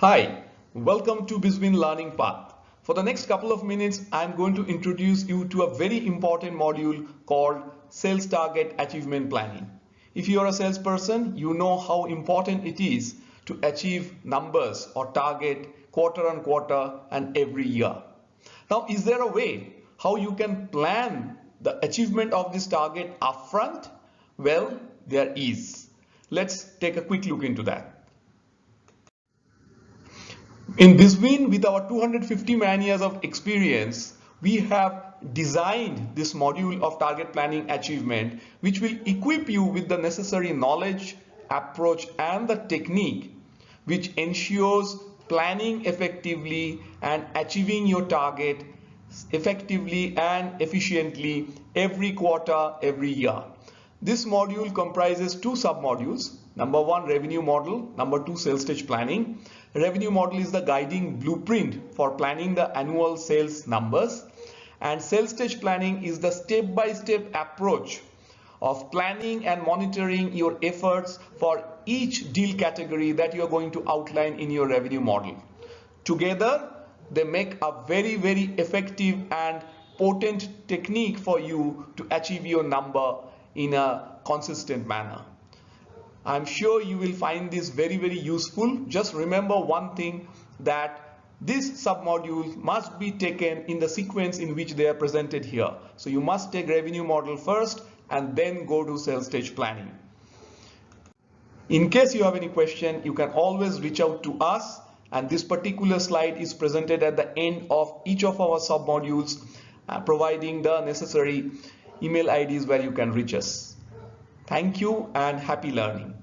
Hi, welcome to Bizwin Learning Path. For the next couple of minutes, I'm going to introduce you to a very important module called Sales Target Achievement Planning. If you are a salesperson, you know how important it is to achieve numbers or target quarter on quarter and every year. Now, is there a way how you can plan the achievement of this target upfront? Well, there is. Let's take a quick look into that. In Bizwin, with our 250 man years of experience, we have designed this module of target planning achievement, which will equip you with the necessary knowledge, approach, and the technique which ensures planning effectively and achieving your target effectively and efficiently every quarter, every year. This module comprises two sub-modules. Number one, revenue model. Number two, sales stage planning. Revenue model is the guiding blueprint for planning the annual sales numbers. And sales stage planning is the step-by-step approach of planning and monitoring your efforts for each deal category that you are going to outline in your revenue model. Together, they make a very, very effective and potent technique for you to achieve your number in a consistent manner. I'm sure you will find this very, very useful. Just remember one thing, that this submodule must be taken in the sequence in which they are presented here. So you must take revenue model first and then go to sales stage planning. In case you have any question, you can always reach out to us, and this particular slide is presented at the end of each of our submodules, providing the necessary email IDs where you can reach us. Thank you and happy learning.